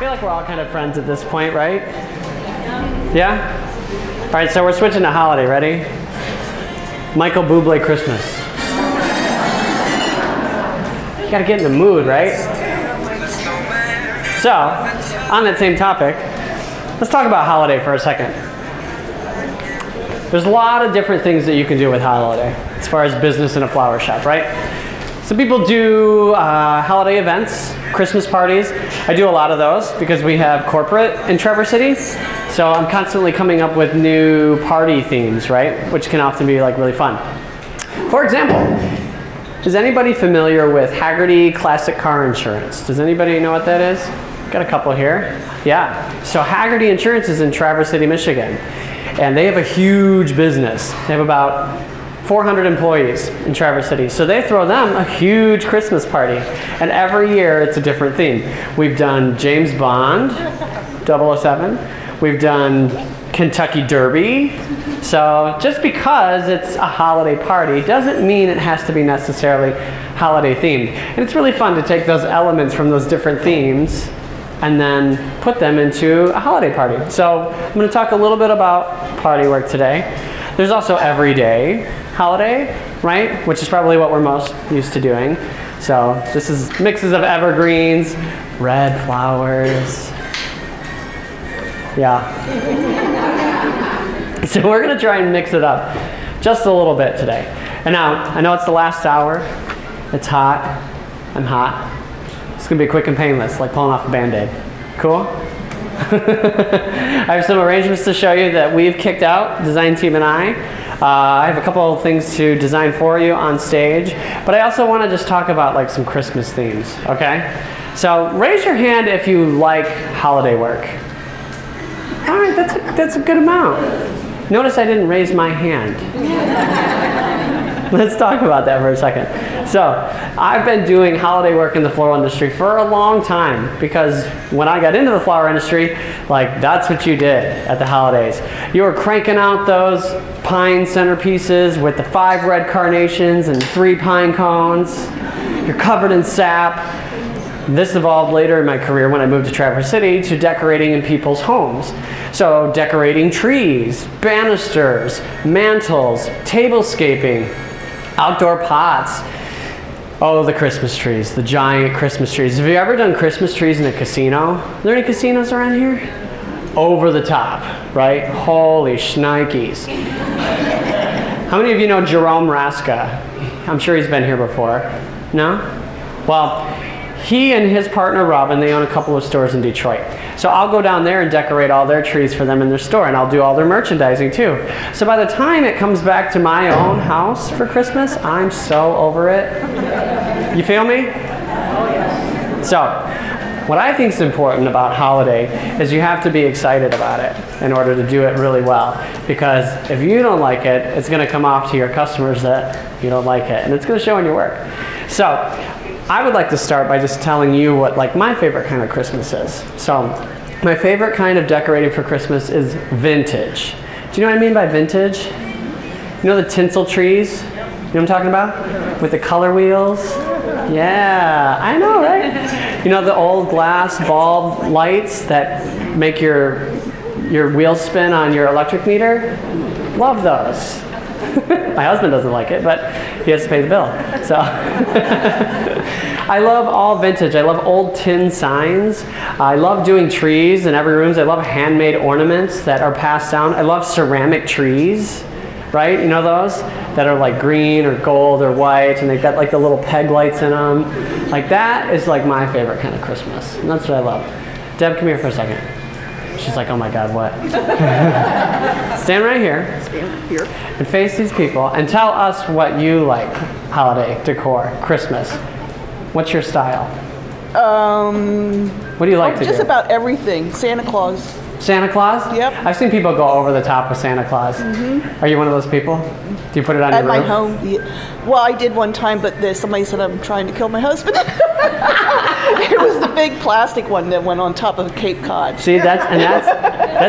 feel like we're all kind of friends at this point, right? Yeah? All right, so we're switching to holiday. Ready? Michael Bublé Christmas. You gotta get in the mood, right? So, on that same topic, let's talk about holiday for a second. There's a lot of different things that you can do with holiday as far as business in a flower shop, right? Some people do holiday events, Christmas parties. I do a lot of those because we have corporate in Traverse City. So I'm constantly coming up with new party themes, right? Which can often be like really fun. For example, is anybody familiar with Hagerty Classic Car Insurance? Does anybody know what that is? Got a couple here. Yeah. So Hagerty Insurance is in Traverse City, Michigan. And they have a huge business. They have about 400 employees in Traverse City. So they throw them a huge Christmas party. And every year it's a different theme. We've done James Bond, 007. We've done Kentucky Derby. So just because it's a holiday party doesn't mean it has to be necessarily holiday themed. And it's really fun to take those elements from those different themes and then put them into a holiday party. So I'm going to talk a little bit about party work today. There's also everyday holiday, right? Which is probably what we're most used to doing. So this is mixes of evergreens, red flowers. Yeah. So we're going to try and mix it up just a little bit today. And now, I know it's the last hour. It's hot. I'm hot. It's going to be quick and painless, like pulling off a Band-Aid. Cool? I have some arrangements to show you that we've kicked out, design team and I. I have a couple of things to design for you on stage, but I also want to just talk about like some Christmas themes, okay? So raise your hand if you like holiday work. All right, that's a good amount. Notice I didn't raise my hand. Let's talk about that for a second. So, I've been doing holiday work in the floral industry for a long time because when I got into the flower industry, like that's what you did at the holidays. You were cranking out those pine centerpieces with the 5 red carnations and 3 pine cones. You're covered in sap. This evolved later in my career when I moved to Traverse City to decorating in people's homes. So decorating trees, banisters, mantles, tablescaping, outdoor pots. Oh, the Christmas trees, the giant Christmas trees. Have you ever done Christmas trees in a casino? Are there any casinos around here? Over the top, right? Holy shnikes. How many of you know Jerome Raska? I'm sure he's been here before. No? Well, he and his partner Robin, they own a couple of stores in Detroit. So I'll go down there and decorate all their trees for them in their store, and I'll do all their merchandising too. So by the time it comes back to my own house for Christmas, I'm so over it. You feel me? Oh, yes. So what I think is important about holiday is you have to be excited about it in order to do it really well. Because if you don't like it, it's going to come off to your customers that you don't like it, and it's going to show in your work. So I would like to start by just telling you what like my favorite kind of Christmas is. So my favorite kind of decorating for Christmas is vintage. Do you know what I mean by vintage? You know the tinsel trees? You know what I'm talking about? With the color wheels? Yeah, I know, right? You know the old glass bulb lights that make your wheels spin on your electric meter? Love those. My husband doesn't like it, but he has to pay the bill. So I love all vintage. I love old tin signs. I love doing trees in every room. I love handmade ornaments that are passed down. I love ceramic trees, right? You know those? That are like green or gold or white, and they've got like the little peg lights in them. Like that is like my favorite kind of Christmas, and that's what I love. Deb, come here for a second. She's like, oh my God, what? Stand right here. Stand here. And face these people and tell us what you like, holiday, decor, Christmas. What's your style? What do you like to do? Just about everything. Santa Claus. Santa Claus? Yep. I've seen people go over the top with Santa Claus. Mm-hmm. Are you one of those people? Do you put it on your roof? At my home. Yeah. Well, I did one time, but somebody said I'm trying to kill my husband. It was the big plastic one that went on top of Cape Cod. See, that's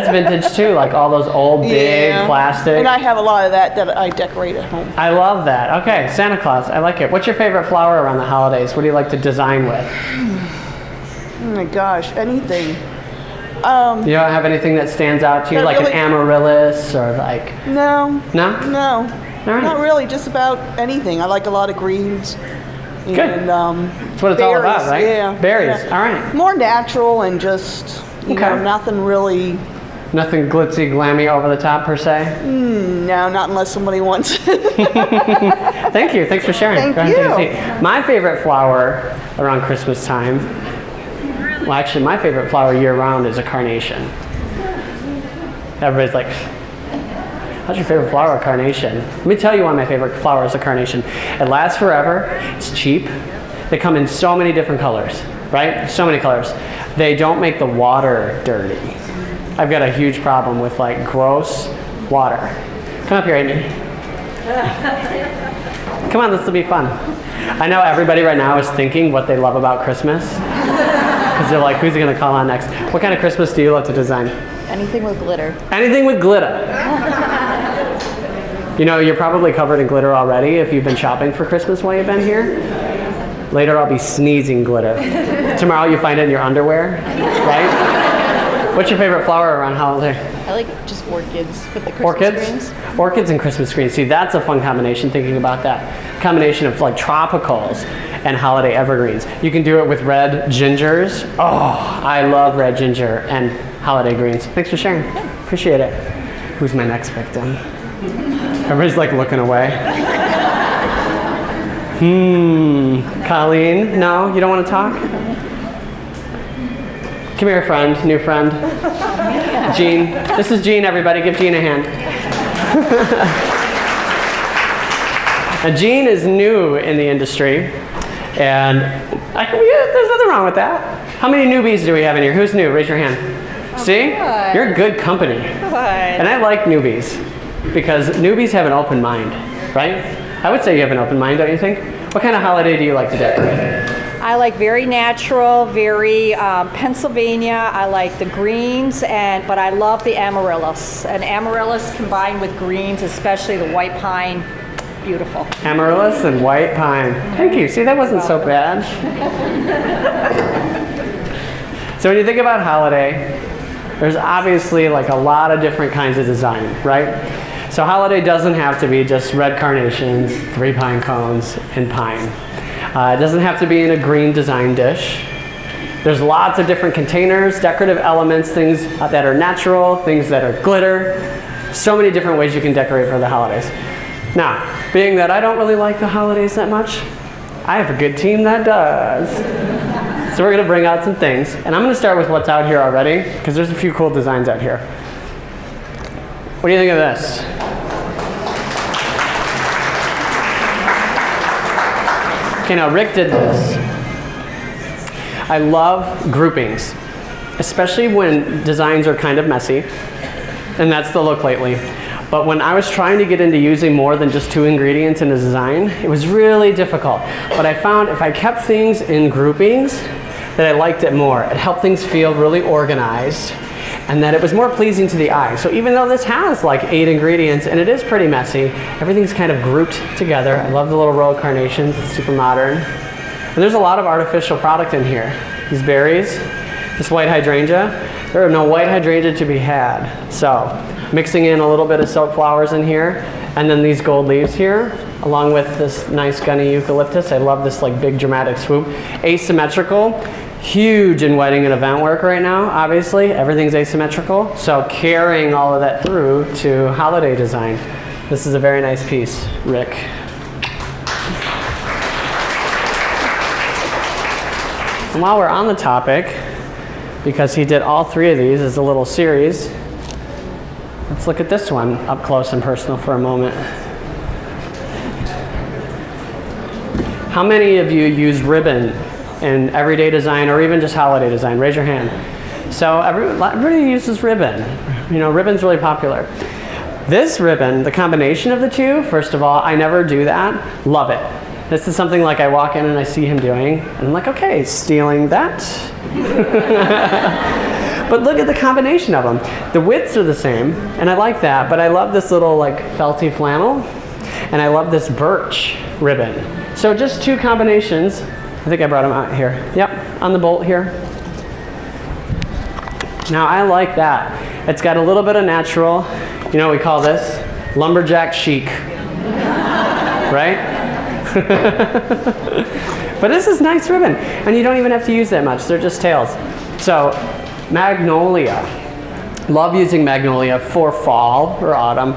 vintage too, like all those old big plastic. And I have a lot of that I decorate at home. I love that. Okay, Santa Claus, I like it. What's your favorite flower around the holidays? What do you like to design with? Oh my gosh, anything. You don't have anything that stands out to you, like really, an amaryllis or like... No. No? No. All right. Not really, just about anything. I like a lot of greens. Good. And, that's what it's all berries, about, right? Yeah. Berries, Yeah. all right. More natural and just, you know, nothing really... Nothing glitzy, glammy, over the top per se? No, not unless somebody wants it. Thank you. Thanks for sharing. Thank Go ahead and you. take a seat. My favorite flower around Christmas time, well, actually, my favorite flower year-round is a carnation. Everybody's like, what's your favorite flower? A carnation. Let me tell you why my favorite flower is a carnation. It lasts forever. It's cheap. They come in so many different colors, right? So many colors. They don't make the water dirty. I've got a huge problem with like gross water. Come up here, Amy. Come on, this will be fun. I know everybody right now is thinking what they love about Christmas. Because they're like, who's he going to call on next? What kind of Christmas do you love to design? Anything with glitter. Anything with glitter. You know, you're probably covered in glitter already if you've been shopping for Christmas while you've been here. Later I'll be sneezing glitter. Tomorrow you find it in your underwear, right? What's your favorite flower around holiday? I like just orchids with the Christmas Orchids? greens. Orchids and Christmas greens. See, that's a fun combination thinking about that. Combination of like tropicals and holiday evergreens. You can do it with red gingers. Oh, I love red ginger and holiday greens. Thanks for sharing. Appreciate it. Who's my next victim? Everybody's like looking away. Colleen? No, you don't want to talk? Come here, friend, new friend. Jean. This is Jean, everybody. Give Jean a hand. Jean is new in the industry, and there's nothing wrong with that. How many newbies do we have in here? Who's new? Raise your hand. See? Good. You're good company. Good. And I like newbies, because newbies have an open mind, right? I would say you have an open mind, don't you think? What kind of holiday do you like to decorate? I like very natural, very Pennsylvania. I like the greens, but I love the amaryllis. And amaryllis combined with greens, especially the white pine, beautiful. Amaryllis and white pine. Thank you. See, that wasn't so bad. So when you think about holiday, there's obviously like a lot of different kinds of design, right? So holiday doesn't have to be just red carnations, 3 pine cones, and pine. It doesn't have to be in a green design dish. There's lots of different containers, decorative elements, things that are natural, things that are glitter. So many different ways you can decorate for the holidays. Now, being that I don't really like the holidays that much, I have a good team that does. So we're going to bring out some things. And I'm going to start with what's out here already, because there's a few cool designs out here. What do you think of this? Okay, now Rick did this. I love groupings, especially when designs are kind of messy, and that's the look lately. But when I was trying to get into using more than just 2 ingredients in a design, it was really difficult. But I found if I kept things in groupings, that I liked it more. It helped things feel really organized, and that it was more pleasing to the eye. So even though this has like 8 ingredients and it is pretty messy, everything's kind of grouped together. I love the little row of carnations, it's super modern. And there's a lot of artificial product in here. These berries, this white hydrangea, there are no white hydrangea to be had. So mixing in a little bit of silk flowers in here, and then these gold leaves here, along with this nice gunny eucalyptus. I love this like big dramatic swoop. Asymmetrical. Huge in wedding and event work right now, obviously. Everything's asymmetrical. So carrying all of that through to holiday design. This is a very nice piece, Rick. And while we're on the topic, because he did all 3 of these as a little series, let's look at this one up close and personal for a moment. How many of you use ribbon in everyday design or even just holiday design? Raise your hand. So everybody uses ribbon. You know, ribbon's really popular. This ribbon, the combination of the two, first of all, I never do that. Love it. This is something like I walk in and I see him doing, and I'm like, okay, stealing that. But look at the combination of them. The widths are the same, and I like that, but I love this little like felty flannel, and I love this birch ribbon. So just 2 combinations. I think I brought them out here. Yep, on the bolt here. Now I like that. It's got a little bit of natural, you know what we call this? Lumberjack chic, right? But this is nice ribbon, and you don't even have to use that much. They're just tails. So magnolia. Love using magnolia for fall or autumn,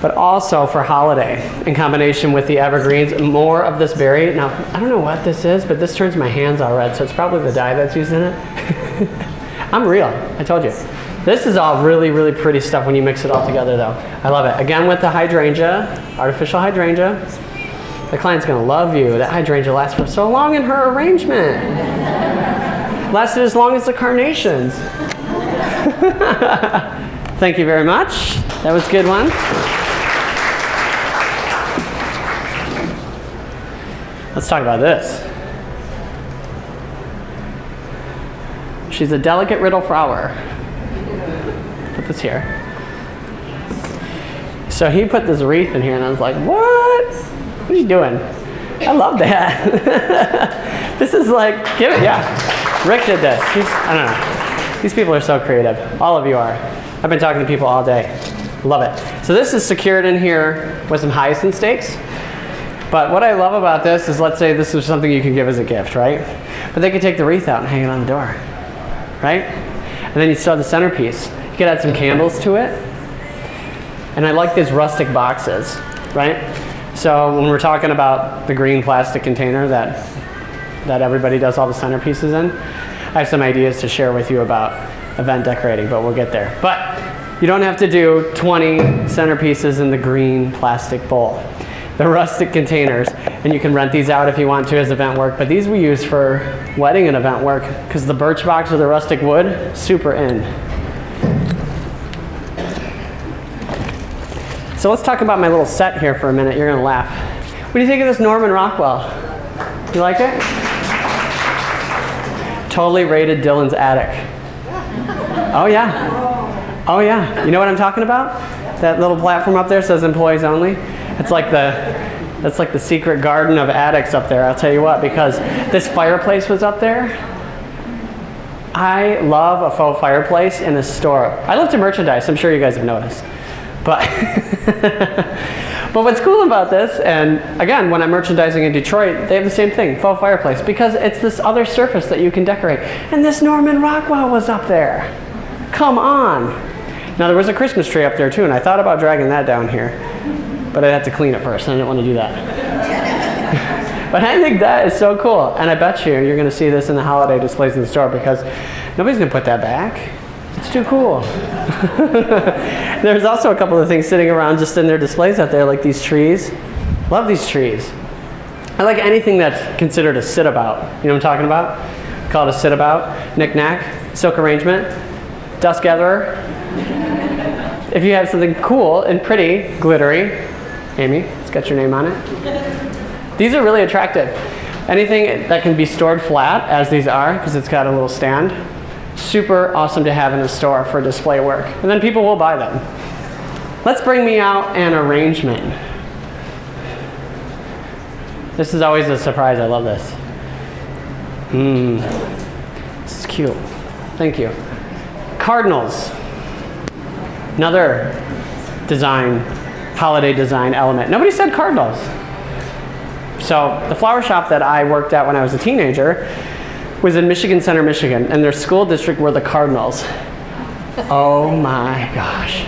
but also for holiday in combination with the evergreens. More of this berry. Now, I don't know what this is, but this turns my hands all red, so it's probably the dye that's used in it. I'm real, I told you. This is all really, really pretty stuff when you mix it all together though. I love it. Again with the hydrangea, artificial hydrangea. The client's gonna love you. That hydrangea lasts for so long in her arrangement. Lasted as long as the carnations. Thank you very much. That was a good one. Let's talk about this. She's a delicate riddle flower. Put this here. So he put this wreath in here and I was like, what? What are you doing? I love that. This is like, give it, yeah. Rick did this. I don't know. These people are so creative. All of you are. I've been talking to people all day. Love it. So this is secured in here with some hyacinth stakes. But what I love about this is, let's say this is something you can give as a gift, right? But they could take the wreath out and hang it on the door, right? And then you still have the centerpiece. You could add some candles to it. And I like these rustic boxes, right? So when we're talking about the green plastic container that everybody does all the centerpieces in, I have some ideas to share with you about event decorating, but we'll get there. But you don't have to do 20 centerpieces in the green plastic bowl. The rustic containers, and you can rent these out if you want to as event work, but these we use for wedding and event work because the birch box or the rustic wood, super in. So let's talk about my little set here for a minute. You're gonna laugh. What do you think of this Norman Rockwell? You like it? Totally rated Dillon's attic. Oh yeah. Oh yeah. You know what I'm talking about? That little platform up there says employees only. That's like the secret garden of attics up there. I'll tell you what, because this fireplace was up there. I love a faux fireplace in a store. I love to merchandise. I'm sure you guys have noticed. But but what's cool about this, and again, when I'm merchandising in Detroit, they have the same thing, faux fireplace, because it's this other surface that you can decorate. And this Norman Rockwell was up there. Come on. Now there was a Christmas tree up there too, and I thought about dragging that down here, but I'd have to clean it first, and I didn't want to do that. But I think that is so cool, and I bet you're going to see this in the holiday displays in the store because nobody's going to put that back. It's too cool. There's also a couple of things sitting around just in their displays out there, like these trees. Love these trees. I like anything that's considered a sit-about. You know what I'm talking about? Call it a sit-about, knick-knack, silk arrangement, dust gatherer. If you have something cool and pretty, glittery, Amy, it's got your name on it. These are really attractive. Anything that can be stored flat, as these are, because it's got a little stand, super awesome to have in the store for display work. And then people will buy them. Let's bring me out an arrangement. This is always a surprise. I love this. This is cute. Thank you. Cardinals. Another design, holiday design element. Nobody said Cardinals. So the flower shop that I worked at when I was a teenager was in Michigan Center, Michigan, and their school district were the Cardinals. Oh my gosh.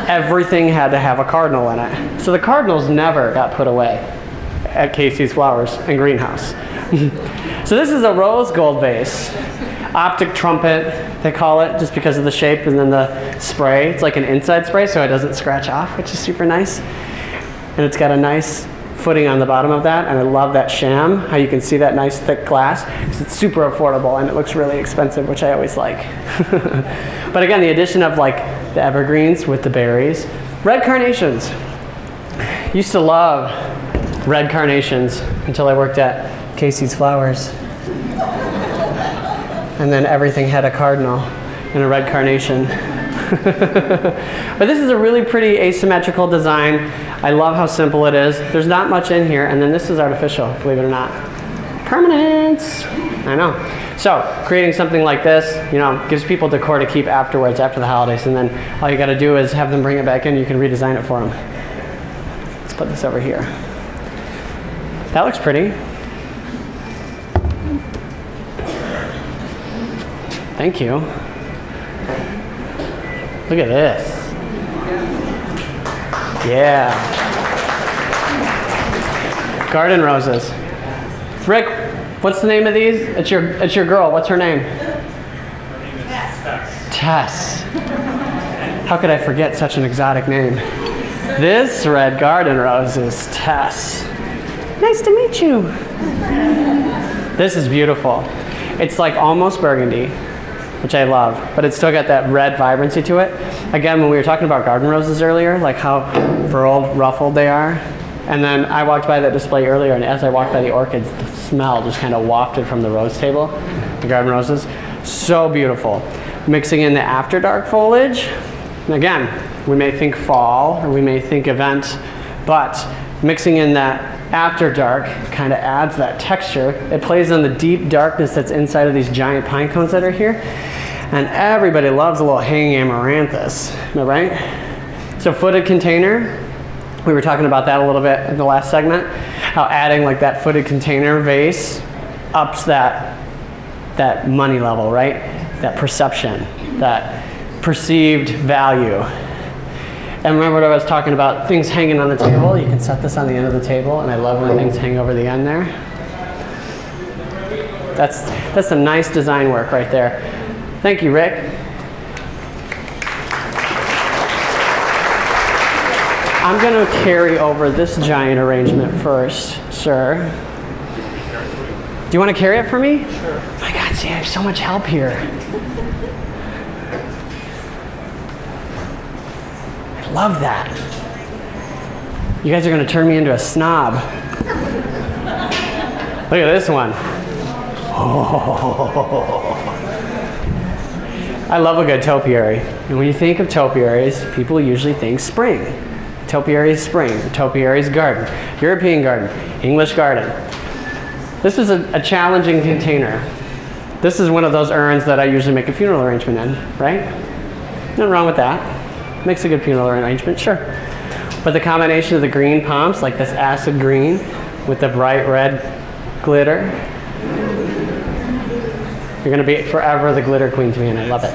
Everything had to have a cardinal in it. So the Cardinals never got put away at Casey's Flowers and Greenhouse. So this is a rose gold vase. Optic trumpet, they call it, just because of the shape, and then the spray. It's like an inside spray, so it doesn't scratch off, which is super nice. And it's got a nice footing on the bottom of that, and I love that sham, how you can see that nice thick glass, because it's super affordable and it looks really expensive, which I always like. But again, the addition of like the evergreens with the berries. Red carnations. Used to love red carnations until I worked at Casey's Flowers. And then everything had a cardinal and a red carnation. But this is a really pretty asymmetrical design. I love how simple it is. There's not much in here, and then this is artificial, believe it or not. Permanence. I know. So creating something like this, you know, gives people decor to keep afterwards, after the holidays, and then all you got to do is have them bring it back in. You can redesign it for them. Let's put this over here. That looks pretty. Thank you. Look at this. Yeah. Garden roses. Rick, what's the name of these? It's your girl. What's her name? Tess. How could I forget such an exotic name? This red garden rose is Tess. Nice to meet you. This is beautiful. It's like almost burgundy, which I love, but it's still got that red vibrancy to it. Again, when we were talking about garden roses earlier, like how furled, ruffled they are. And then I walked by that display earlier, and as I walked by the orchids, the smell just kind of wafted from the rose table, the garden roses. So beautiful. Mixing in the after dark foliage. And again, we may think fall, or we may think event, but mixing in that after dark kind of adds that texture. It plays on the deep darkness that's inside of these giant pine cones that are here. And everybody loves a little hanging amaranthus, am I right? So footed container, we were talking about that a little bit in the last segment, how adding like that footed container vase ups that money level, right? That perception, that perceived value. And remember what I was talking about, things hanging on the table? You can set this on the end of the table, and I love when things hang over the end there. That's some nice design work right there. Thank you, Rick. I'm going to carry over this giant arrangement first, sir. Do you want to carry it for me? Sure. Oh my God, see, I have so much help here. I love that. You guys are going to turn me into a snob. Look at this one. Oh. I love a good topiary. And when you think of topiaries, people usually think spring. Topiary is spring. Topiary is garden. European garden. English garden. This is a challenging container. This is one of those urns that I usually make a funeral arrangement in, right? Nothing wrong with that. Makes a good funeral arrangement, sure. But the combination of the green pomps, like this acid green with the bright red glitter, you're going to be forever the glitter queen to me, and I love it.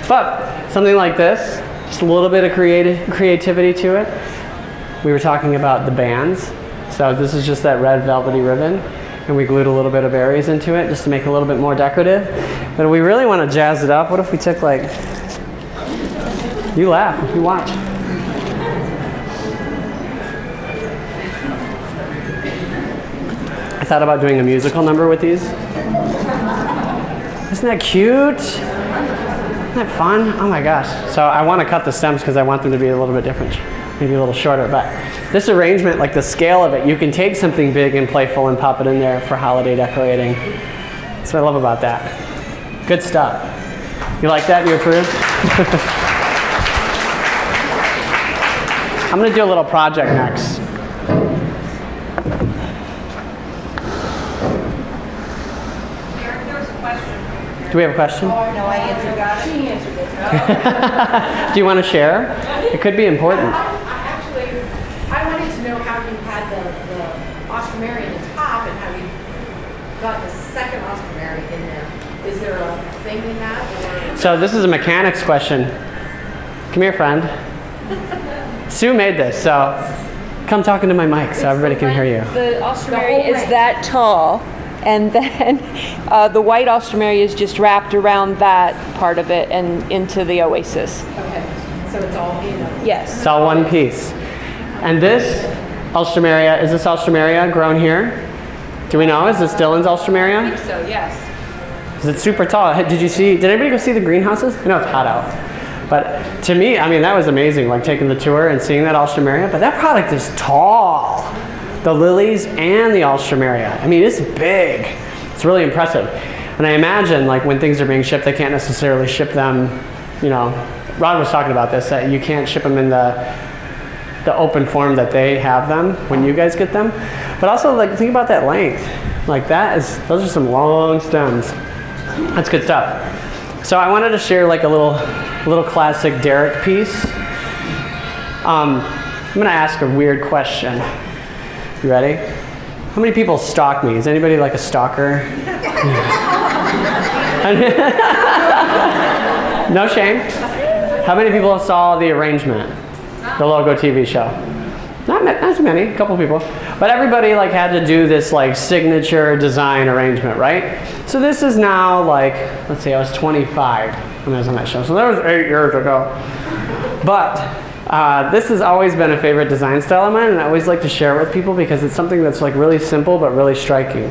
But something like this, just a little bit of creativity to it. We were talking about the bands. So this is just that red velvety ribbon, and we glued a little bit of berries into it just to make it a little bit more decorative. But we really want to jazz it up. What if we took like, you laugh, you watch. I thought about doing a musical number with these. Isn't that cute? Isn't that fun? Oh my gosh. So I want to cut the stems because I want them to be a little bit different, maybe a little shorter. But this arrangement, like the scale of it, you can take something big and playful and pop it in there for holiday decorating. That's what I love about that. Good stuff. You like that? You approve? I'm going to do a little project next. Do we have a question? Oh, no, I answered that. She answered it. Do you want to share? It could be important. Actually, I wanted to know how you had the ostromery in the top and how you got the second ostromery in there. Is there a thing in that? Or? So this is a mechanics question. Come here, friend. Sue made this, so come talk into my mic so everybody can hear you. The ostromery is that tall, and then the white ostromery is just wrapped around that part of it and into the oasis. Okay, so it's all in a... Yes. It's all one piece. And this alstroemeria, is this alstroemeria grown here? Do we know? Is this Dillon's alstroemeria? I think so, yes. Is it super tall? Did anybody go see the greenhouses? I know it's hot out. But to me, I mean, that was amazing, like taking the tour and seeing that alstroemeria. But that product is tall. The lilies and the alstroemeria. I mean, it's big. It's really impressive. And I imagine, like, when things are being shipped, they can't necessarily ship them, you know, Ron was talking about this, that you can't ship them in the open form that they have them when you guys get them. But also, like, think about that length. Like those are some long stems. That's good stuff. So I wanted to share like a little classic Derek piece. I'm gonna ask a weird question. You ready? How many people stalk me? Is anybody like a stalker? No shame. How many people saw The Arrangement, the Logo TV show? Not too many, a couple people. But everybody like had to do this like signature design arrangement, right? So this is now like, let's see, I was 25 when I was on that show. So that was 8 years ago. But this has always been a favorite design style of mine, and I always like to share it with people because it's something that's like really simple but really striking.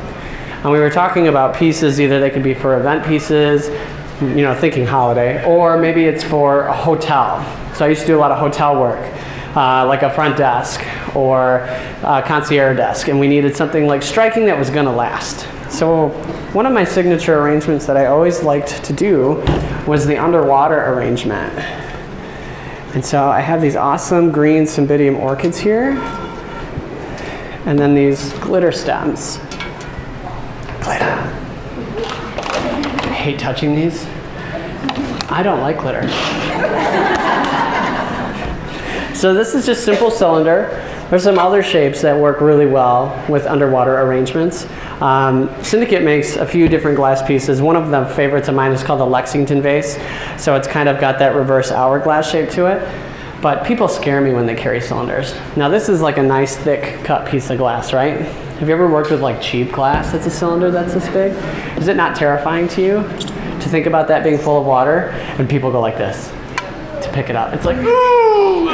And we were talking about pieces, either they could be for event pieces, you know, thinking holiday, or maybe it's for a hotel. So I used to do a lot of hotel work, like a front desk or a concierge desk, and we needed something like striking that was gonna last. So one of my signature arrangements that I always liked to do was the underwater arrangement. And so I have these awesome green cymbidium orchids here, and then these glitter stems. Glitter. I hate touching these. I don't like glitter. So this is just simple cylinder. There's some other shapes that work really well with underwater arrangements. Syndicate makes a few different glass pieces. One of the favorites of mine is called the Lexington Vase. So it's kind of got that reverse hourglass shape to it. But people scare me when they carry cylinders. Now this is like a nice thick cut piece of glass, right? Have you ever worked with like cheap glass that's a cylinder that's this big? Is it not terrifying to you to think about that being full of water and people go like this to pick it up? It's like, ooh!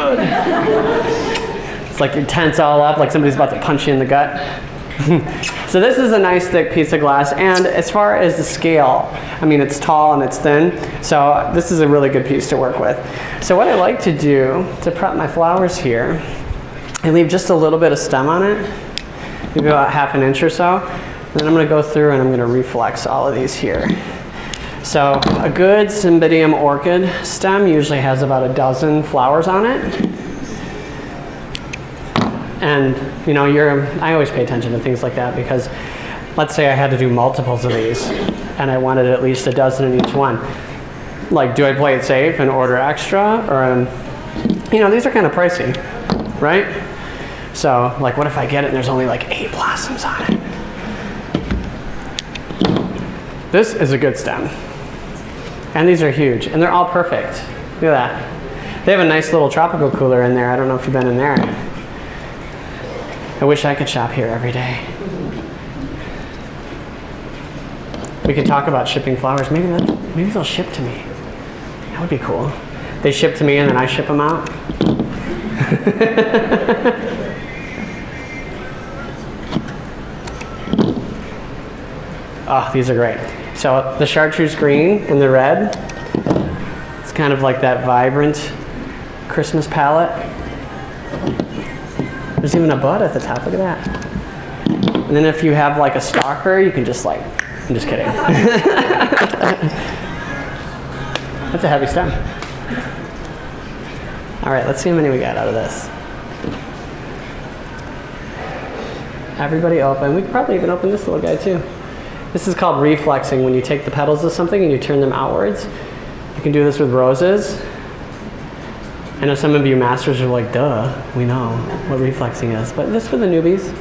It's like you're tense all up, like somebody's about to punch you in the gut. So this is a nice thick piece of glass, and as far as the scale, I mean, it's tall and it's thin, so this is a really good piece to work with. So what I like to do to prep my flowers here, I leave just a little bit of stem on it, maybe about ½ an inch or so. Then I'm going to go through and I'm going to reflex all of these here. So a good cymbidium orchid stem usually has about a dozen flowers on it. And you know, I always pay attention to things like that because let's say I had to do multiples of these and I wanted at least a dozen in each one. Like, do I play it safe and order extra? Or, you know, these are kind of pricey, right? So, like, what if I get it and there's only like 8 blossoms on it? This is a good stem. And these are huge, and they're all perfect. Look at that. They have a nice little tropical cooler in there. I don't know if you've been in there. I wish I could shop here every day. We could talk about shipping flowers. Maybe they'll ship to me. That would be cool. They ship to me and then I ship them out. Oh, these are great. So the chartreuse green and the red, it's kind of like that vibrant Christmas palette. There's even a bud at the top, look at that. And then if you have like a stalker, you can just like, I'm just kidding. That's a heavy stem. All right, let's see how many we got out of this. Everybody open. We could probably even open this little guy too. This is called reflexing, when you take the petals of something and you turn them outwards. You can do this with roses. I know some of you masters are like, duh, we know what reflexing is. But this for the newbies.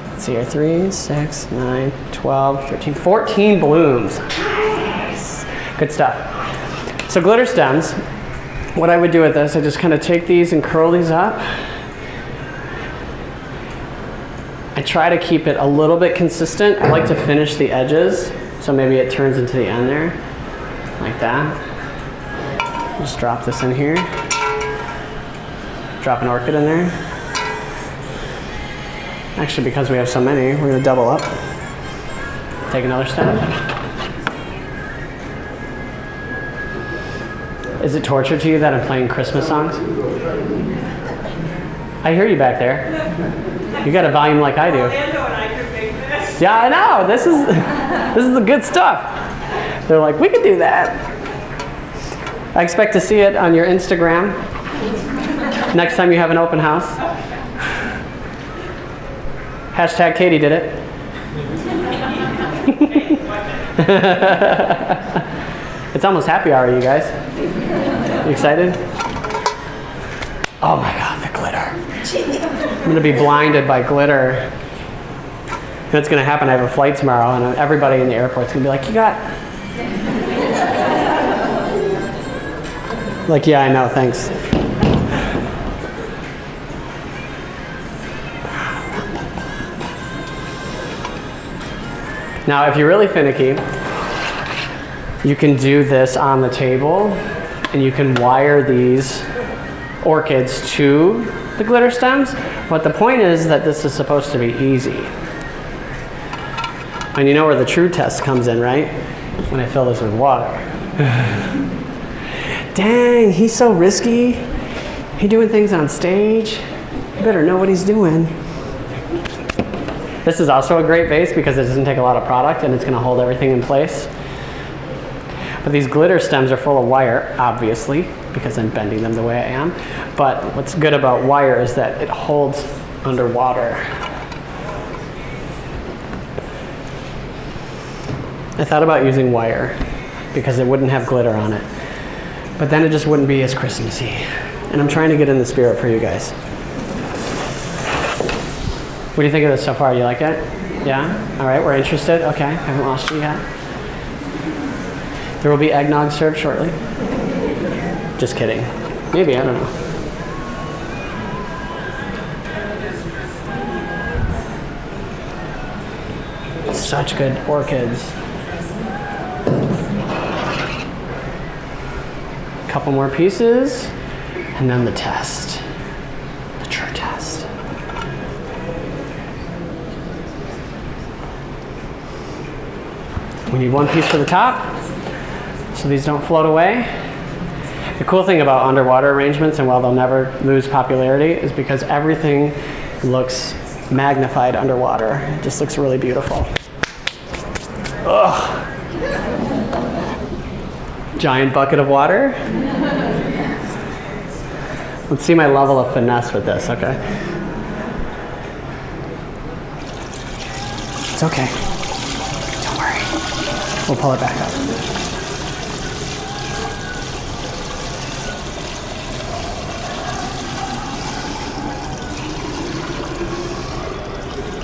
Let's see here, 3, 6, 9, 12, 13, 14 blooms. Nice. Good stuff. So glitter stems, what I would do with this, I just kind of take these and curl these up. I try to keep it a little bit consistent. I like to finish the edges, so maybe it turns into the end there, like that. Just drop this in here. Drop an orchid in there. Actually, because we have so many, we're gonna double up. Take another stem. Is it torture to you that I'm playing Christmas songs? I hear you back there. You got a volume like I do. Yeah, I know. This is the good stuff. They're like, we could do that. I expect to see it on your Instagram next time you have an open house. Hashtag Katie did it. It's almost happy hour, you guys. You excited? Oh my God, the glitter. I'm gonna be blinded by glitter. That's gonna happen. I have a flight tomorrow, and everybody in the airport's gonna be like, "You got?" Like, yeah, I know. Thanks. Now, if you're really finicky, you can do this on the table, and you can wire these orchids to the glitter stems. But the point is that this is supposed to be easy. And you know where the true test comes in, right? When I fill this with water. Dang, he's so risky. He doing things on stage. You better know what he's doing. This is also a great vase because it doesn't take a lot of product and it's gonna hold everything in place. But these glitter stems are full of wire, obviously, because I'm bending them the way I am. But what's good about wire is that it holds underwater. I thought about using wire because it wouldn't have glitter on it. But then it just wouldn't be as Christmassy. And I'm trying to get in the spirit for you guys. What do you think of this so far? You like it? Yeah? All right, we're interested. Okay, haven't lost you yet. There will be eggnog served shortly. Just kidding. Maybe, I don't know. Such good orchids. Couple more pieces, and then the test. The true test. We need one piece for the top, so these don't float away. The cool thing about underwater arrangements, and while they'll never lose popularity, is because everything looks magnified underwater. It just looks really beautiful. Ugh. Giant bucket of water. Let's see my level of finesse with this, okay? It's okay. Don't worry. We'll pull it back up.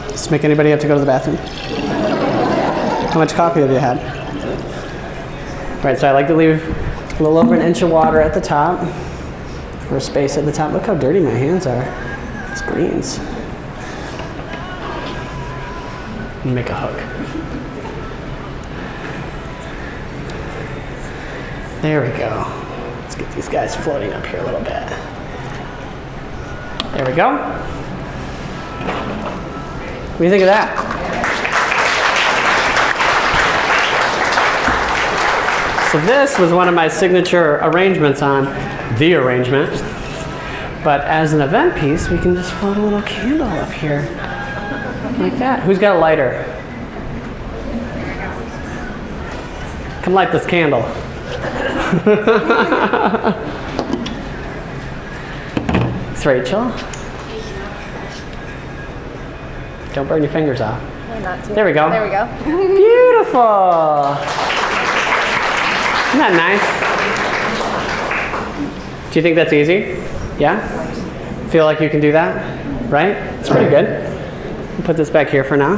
Does this make anybody have to go to the bathroom? How much coffee have you had? All right, so I like to leave a little over an inch of water at the top, or space at the top. Look how dirty my hands are. It's greens. And make a hook. There we go. Let's get these guys floating up here a little bit. There we go. What do you think of that? So this was one of my signature arrangements on the arrangement. But as an event piece, we can just float a little candle up here. Like that. Who's got a lighter? Come light this candle. It's Rachel. Don't burn your fingers off. There we go. There we go. Beautiful. Isn't that nice? Do you think that's easy? Yeah? Feel like you can do that? Right? It's pretty good. I'll put this back here for now.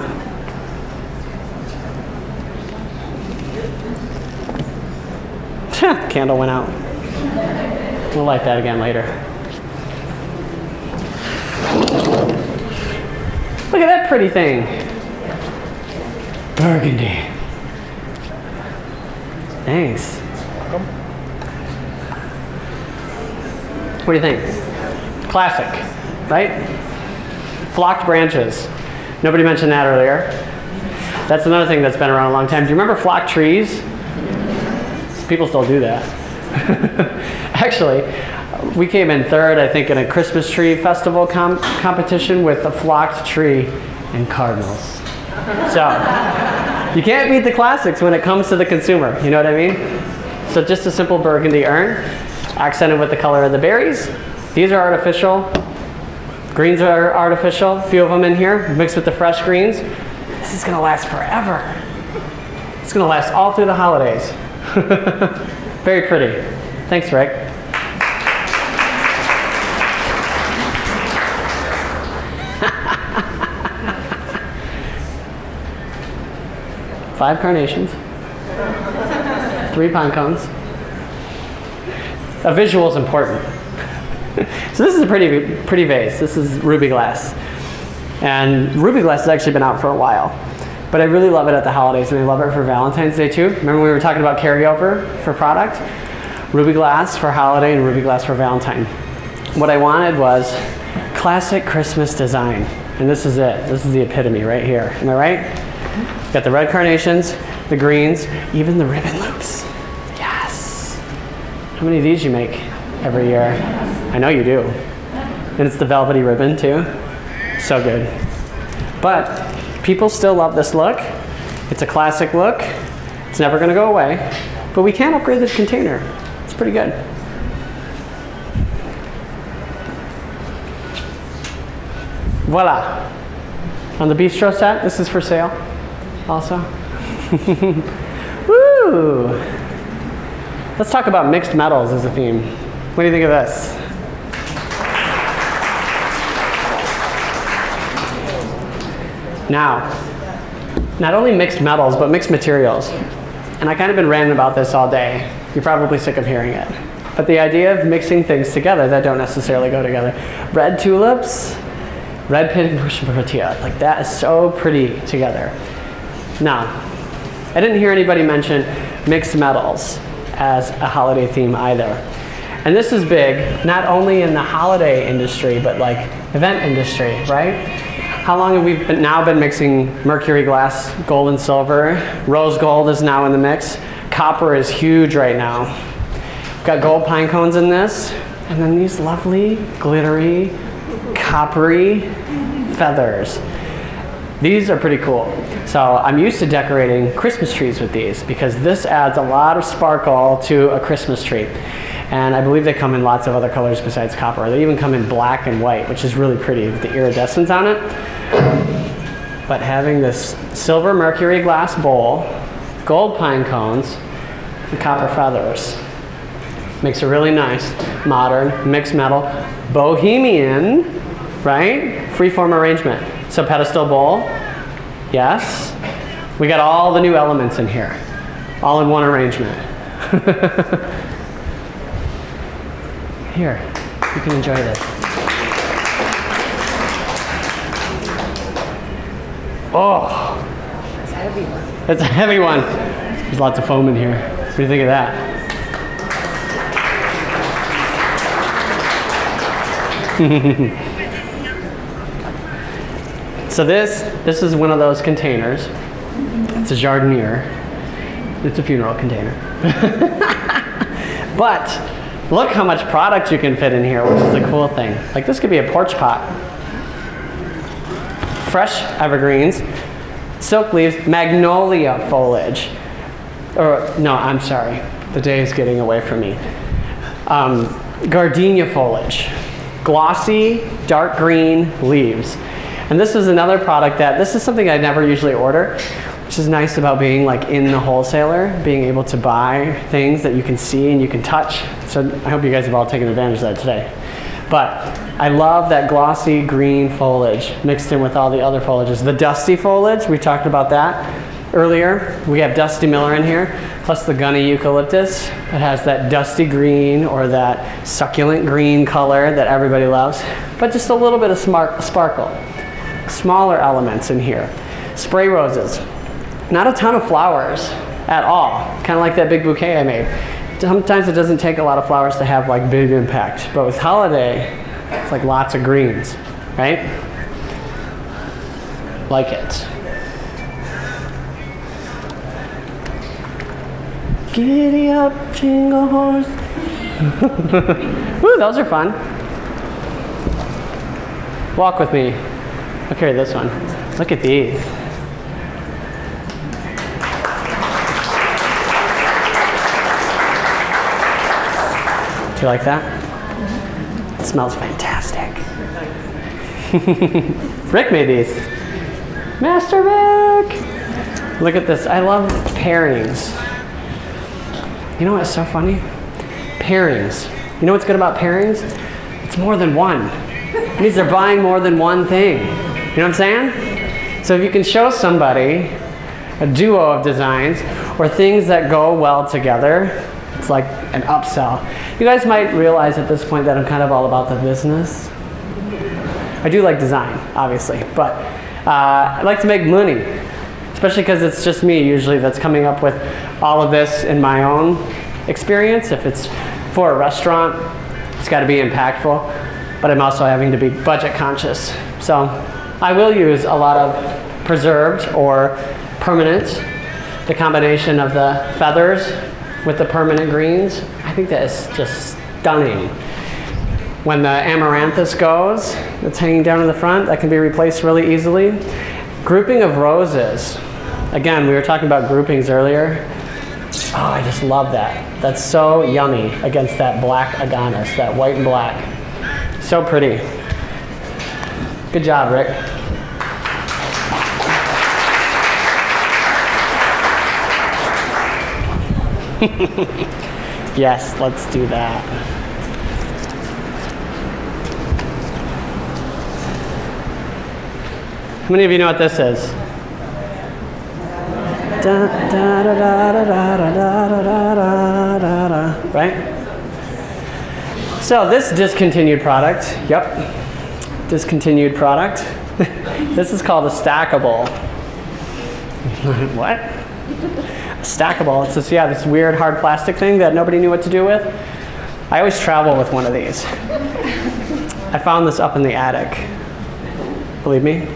Candle went out. We'll light that again later. Look at that pretty thing. Burgundy. Thanks. What do you think? Classic, right? Flocked branches. Nobody mentioned that earlier. That's another thing that's been around a long time. Do you remember flocked trees? People still do that. Actually, we came in third, I think, in a Christmas tree festival competition with a flocked tree and Cardinals. So, you can't beat the classics when it comes to the consumer, you know what I mean? So just a simple burgundy urn, accented with the color of the berries. These are artificial. Greens are artificial, a few of them in here, mixed with the fresh greens. This is gonna last forever. It's gonna last all through the holidays. Very pretty. Thanks, Rick. Five carnations, 3 pine cones. A visual is important. So this is a pretty vase. This is ruby glass. And ruby glass has actually been out for a while. But I really love it at the holidays, and I love it for Valentine's Day too. Remember we were talking about carryover for product? Ruby glass for holiday and ruby glass for Valentine. What I wanted was classic Christmas design. And this is it. This is the epitome right here. Am I right? Got the red carnations, the greens, even the ribbon loops. Yes. How many of these you make every year? I know you do. And it's the velvety ribbon too. So good. But people still love this look. It's a classic look. It's never going to go away. But we can upgrade this container. It's pretty good. Voila. On the bistro set, this is for sale also. Woo! Let's talk about mixed metals as a theme. What do you think of this? Now, not only mixed metals, but mixed materials. And I kind of been ranting about this all day. You're probably sick of hearing it. But the idea of mixing things together that don't necessarily go together. Red tulips, red protea, like that is so pretty together. Now, I didn't hear anybody mention mixed metals as a holiday theme either. And this is big, not only in the holiday industry, but like event industry, right? How long have we now been mixing mercury glass, gold and silver? Rose gold is now in the mix. Copper is huge right now. We've got gold pine cones in this, and then these lovely, glittery, coppery feathers. These are pretty cool. So I'm used to decorating Christmas trees with these because this adds a lot of sparkle to a Christmas tree. And I believe they come in lots of other colors besides copper. They even come in black and white, which is really pretty with the iridescence on it. But having this silver mercury glass bowl, gold pine cones, and copper feathers makes a really nice, modern, mixed metal, bohemian, right? Freeform arrangement. So pedestal bowl, yes. We got all the new elements in here, all in one arrangement. Here, you can enjoy this. Oh, it's a heavy one. It's a heavy one. There's lots of foam in here. What do you think of that? So this is one of those containers. It's a jardiniere. It's a funeral container. But look how much product you can fit in here, which is the cool thing. Like this could be a porch pot. Fresh evergreens, silk leaves, magnolia foliage. Or no, I'm sorry. The day is getting away from me. Gardenia foliage. Glossy, dark green leaves. And this is another product this is something I never usually order, which is nice about being like in the wholesaler, being able to buy things that you can see and you can touch. So I hope you guys have all taken advantage of that today. But I love that glossy green foliage mixed in with all the other foliages. The dusty foliage, we talked about that earlier. We have Dusty Miller in here, plus the gunny eucalyptus. It has that dusty green or that succulent green color that everybody loves. But just a little bit of sparkle. Smaller elements in here. Spray roses. Not a ton of flowers at all. Kind of like that big bouquet I made. Sometimes it doesn't take a lot of flowers to have like big impact. But with holiday, it's like lots of greens, right? Like it. Giddy up, jingle horse. Ooh, those are fun. Walk with me. I'll carry this one. Look at these. Do you like that? It smells fantastic. Rick made these. Master Rick! Look at this. I love pairings. You know what's so funny? Pairings. You know what's good about pairings? It's more than one. It means they're buying more than one thing. You know what I'm saying? So if you can show somebody a duo of designs or things that go well together, it's like an upsell. You guys might realize at this point that I'm kind of all about the business. I do like design, obviously, but I like to make money, especially because it's just me usually that's coming up with all of this in my own experience. If it's for a restaurant, it's got to be impactful, but I'm also having to be budget conscious. So I will use a lot of preserved or permanent, the combination of the feathers with the permanent greens. I think that is just stunning. When the amaranthus goes, that's hanging down in the front, that can be replaced really easily. Grouping of roses. Again, we were talking about groupings earlier. Oh, I just love that. That's so yummy against that black aganis, that white and black. So pretty. Good job, Rick. Yes, let's do that. How many of you know what this is? Right? So this discontinued product, yep, discontinued product. This is called a stackable. What? Stackable. It's this, yeah, this weird hard plastic thing that nobody knew what to do with. I always travel with one of these. I found this up in the attic. Believe me?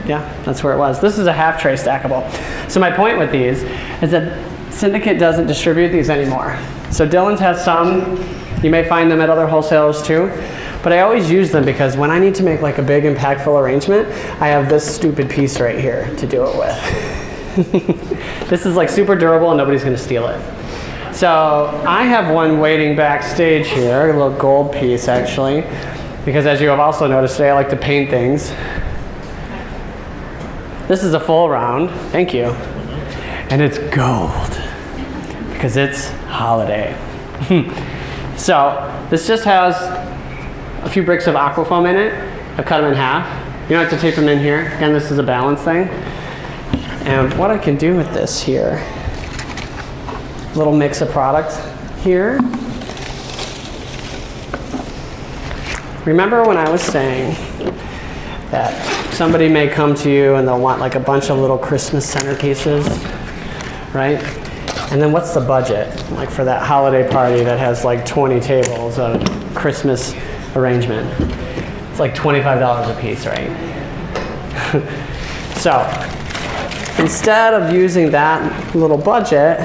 Yeah, that's where it was. This is a half tray stackable. So my point with these is that Syndicate doesn't distribute these anymore. So Dillon's has some. You may find them at other wholesalers too. But I always use them because when I need to make like a big impactful arrangement, I have this stupid piece right here to do it with. This is like super durable and nobody's going to steal it. So I have one waiting backstage here, a little gold piece actually, because as you have also noticed today, I like to paint things. This is a full round, thank you. And it's gold because it's holiday. So this just has a few bricks of aquafoam in it. I've cut them in half. You don't have to tape them in here. Again, this is a balance thing. And what I can do with this here, little mix of product here. Remember when I was saying that somebody may come to you and they'll want like a bunch of little Christmas centerpieces, right? And then what's the budget like for that holiday party that has like 20 tables of Christmas arrangement? It's like $25 a piece, right? So instead of using that little budget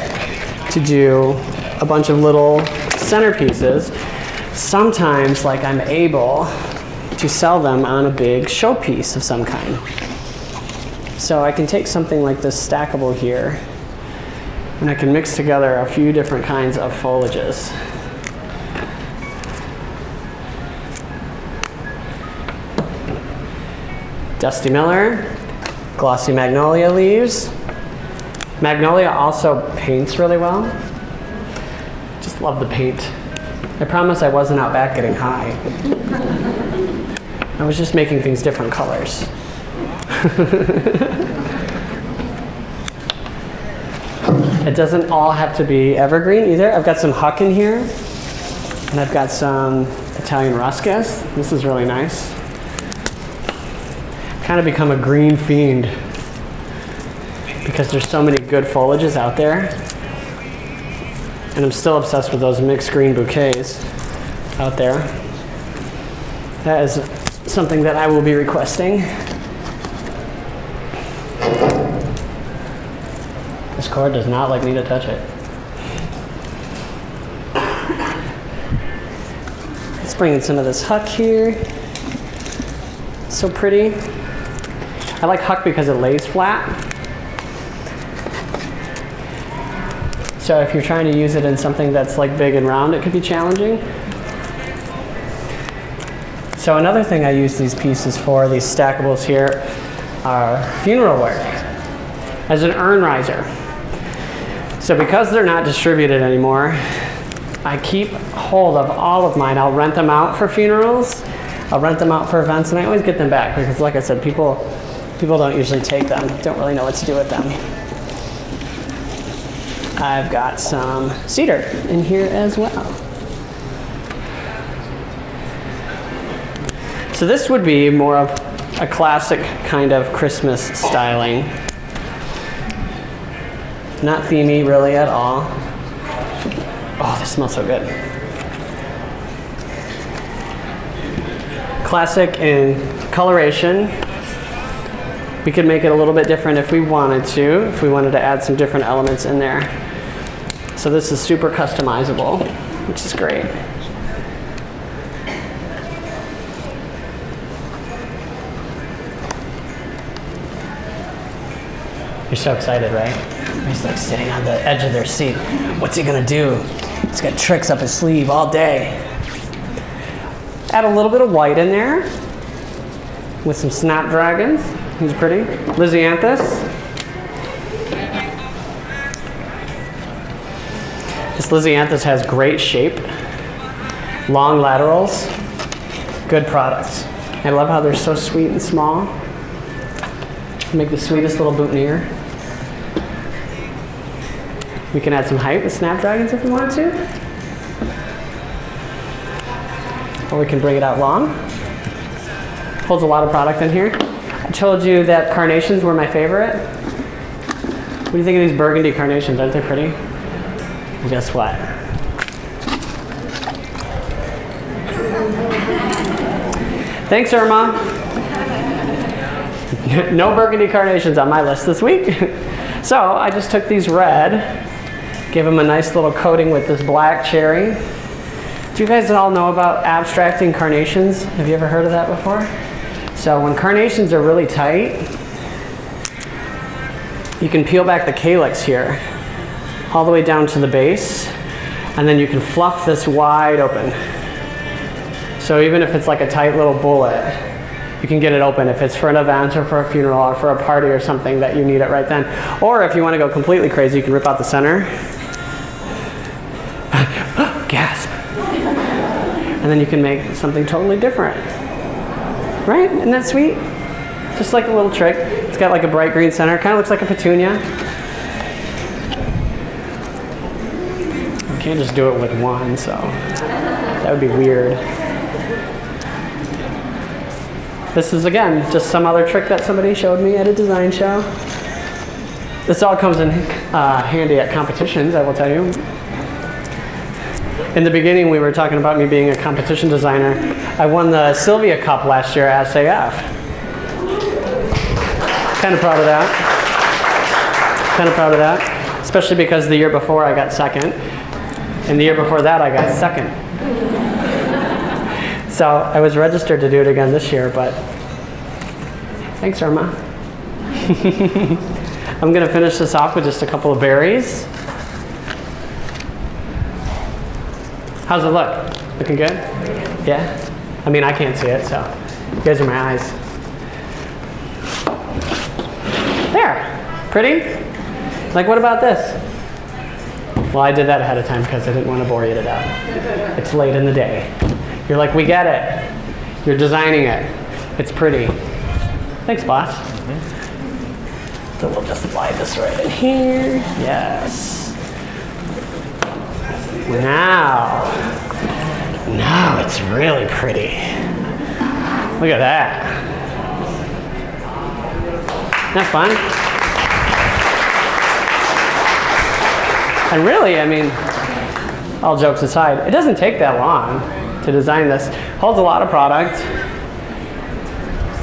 to do a bunch of little centerpieces, sometimes like I'm able to sell them on a big showpiece of some kind. So I can take something like this stackable here and I can mix together a few different kinds of foliages. Dusty Miller, glossy magnolia leaves. Magnolia also paints really well. Just love the paint. I promise I wasn't out back getting high. I was just making things different colors. It doesn't all have to be evergreen either. I've got some Huck in here, and I've got some Italian Ruscus. This is really nice. Kind of become a green fiend because there's so many good foliages out there. And I'm still obsessed with those mixed green bouquets out there. That is something that I will be requesting. This cord does not like me to touch it. Let's bring in some of this Huck here. So pretty. I like Huck because it lays flat. So if you're trying to use it in something that's like big and round, it could be challenging. So another thing I use these pieces for, these stackables here, are funeral work as an urn riser. So because they're not distributed anymore, I keep hold of all of mine. I'll rent them out for funerals. I'll rent them out for events, and I always get them back because, like I said, people don't usually take them. Don't really know what to do with them. I've got some cedar in here as well. So this would be more of a classic kind of Christmas styling. Not themey really at all. Oh, this smells so good. Classic in coloration. We could make it a little bit different if we wanted to, if we wanted to add some different elements in there. So this is super customizable, which is great. You're so excited, right? He's like sitting on the edge of their seat. What's he gonna do? He's got tricks up his sleeve all day. Add a little bit of white in there with some snapdragons. He's pretty. Lisianthus. This Lisianthus has great shape, long laterals, good products. I love how they're so sweet and small. Make the sweetest little boutonniere. We can add some height with snapdragons if we want to. Or we can bring it out long. Holds a lot of product in here. I told you that carnations were my favorite. What do you think of these Burgundy Carnations? Aren't they pretty? Well, guess what? Thanks, Irma. No Burgundy Carnations on my list this week. So I just took these red, gave them a nice little coating with this black cherry. Do you guys all know about abstracting carnations? Have you ever heard of that before? So when carnations are really tight, you can peel back the calyx here all the way down to the base, and then you can fluff this wide open. So even if it's like a tight little bullet, you can get it open if it's for an event or for a funeral or for a party or something that you need it right then. Or if you want to go completely crazy, you can rip out the center. Gasp. And then you can make something totally different. Right? Isn't that sweet? Just like a little trick. It's got like a bright green center. Kind of looks like a petunia. You can't just do it with one, so that would be weird. This is, again, just some other trick that somebody showed me at a design show. This all comes in handy at competitions, I will tell you. In the beginning, we were talking about me being a competition designer. I won the Sylvia Cup last year at SAF. Kind of proud of that. Kind of proud of that. Especially because the year before I got second. And the year before that I got second. So I was registered to do it again this year, but thanks, Irma. I'm going to finish this off with just a couple of berries. How's it look? Looking good? Yeah? I mean, I can't see it, so you guys are my eyes. There. Pretty? Like, what about this? Well, I did that ahead of time because I didn't want to bore you to death. It's late in the day. You're like, we get it. You're designing it. It's pretty. Thanks, boss. So we'll just slide this right in here. Yes. Now it's really pretty. Look at that. Isn't that fun? And really, I mean, all jokes aside, it doesn't take that long to design this. Holds a lot of product.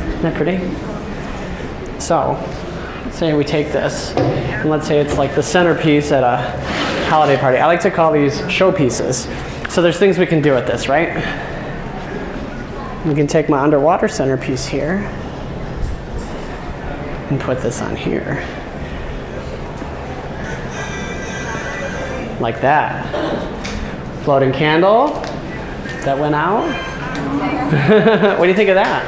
Isn't that pretty? So, let's say we take this, and let's say it's like the centerpiece at a holiday party. I like to call these showpieces. So there's things we can do with this, right? We can take my underwater centerpiece here and put this on here. Like that. Floating candle that went out. What do you think of that?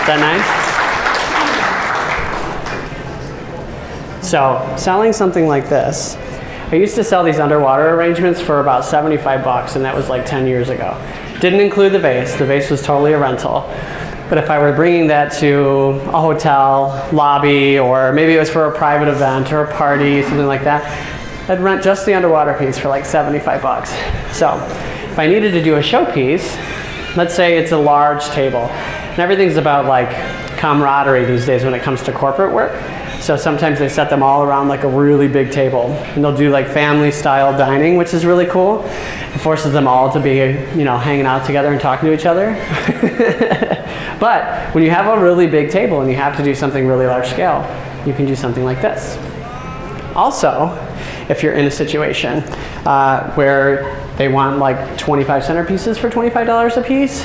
Is that nice? So selling something like this, I used to sell these underwater arrangements for about 75 bucks, and that was like 10 years ago. Didn't include the vase. The vase was totally a rental. But if I were bringing that to a hotel lobby, or maybe it was for a private event or a party, something like that, I'd rent just the underwater piece for like 75 bucks. So if I needed to do a showpiece, let's say it's a large table, and everything's about like camaraderie these days when it comes to corporate work. So sometimes they set them all around like a really big table, and they'll do like family style dining, which is really cool. It forces them all to be, you know, hanging out together and talking to each other. But when you have a really big table and you have to do something really large scale, you can do something like this. Also, if you're in a situation where they want like 25 centerpieces for $25 a piece,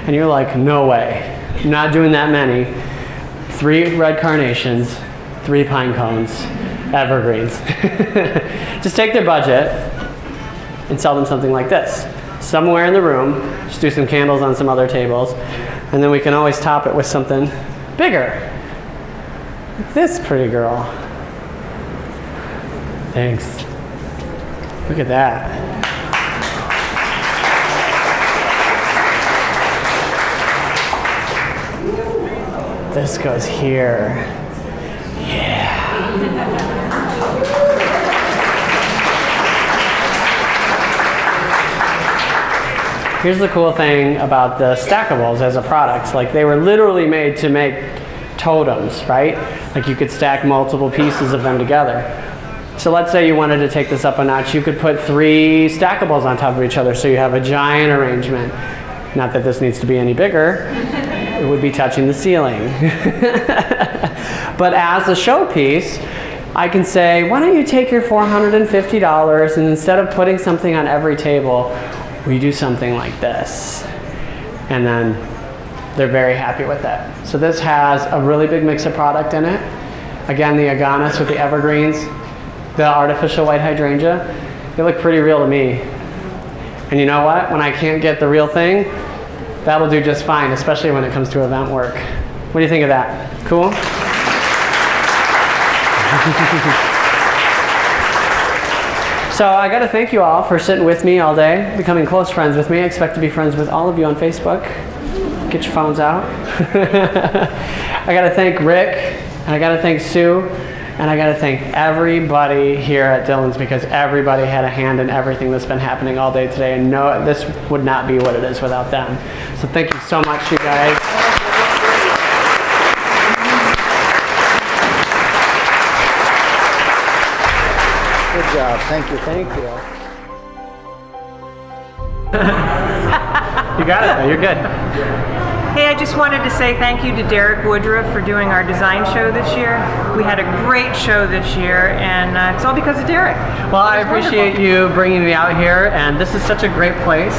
and you're like, no way, I'm not doing that many. 3 red carnations, 3 pine cones, evergreens. Just take their budget and sell them something like this. Somewhere in the room, just do some candles on some other tables, and then we can always top it with something bigger. Like this pretty girl. Thanks. Look at that. This goes here. Yeah. Here's the cool thing about the stackables as a product. Like, they were literally made to make totems, right? Like, you could stack multiple pieces of them together. So let's say you wanted to take this up a notch. You could put 3 stackables on top of each other, so you have a giant arrangement. Not that this needs to be any bigger. It would be touching the ceiling. But as a showpiece, I can say, why don't you take your $450 and instead of putting something on every table, we do something like this. And then they're very happy with that. So this has a really big mix of product in it. Again, the aganis with the evergreens, the artificial white hydrangea, they look pretty real to me. And you know what? When I can't get the real thing, that'll do just fine, especially when it comes to event work. What do you think of that? Cool? So I got to thank you all for sitting with me all day, becoming close friends with me. I expect to be friends with all of you on Facebook. Get your phones out. I got to thank Rick, and I got to thank Sue, and I got to thank everybody here at Dillon's, because everybody had a hand in everything that's been happening all day today, and no, this would not be what it is without them. So thank you so much, you guys. Good job. Thank you. Thank you. You got it, though. You're good. Hey, I just wanted to say thank you to Derek Woodruff for doing our design show this year. We had a great show this year, and it's all because of Derek. Well, I appreciate you bringing me out here, and this is such a great place.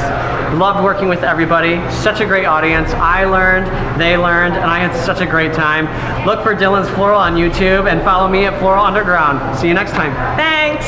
Loved working with everybody. Such a great audience. I learned, they learned, and I had such a great time. Look for Dillon's Floral on YouTube, and follow me at Floral Underground. See you next time. Thanks.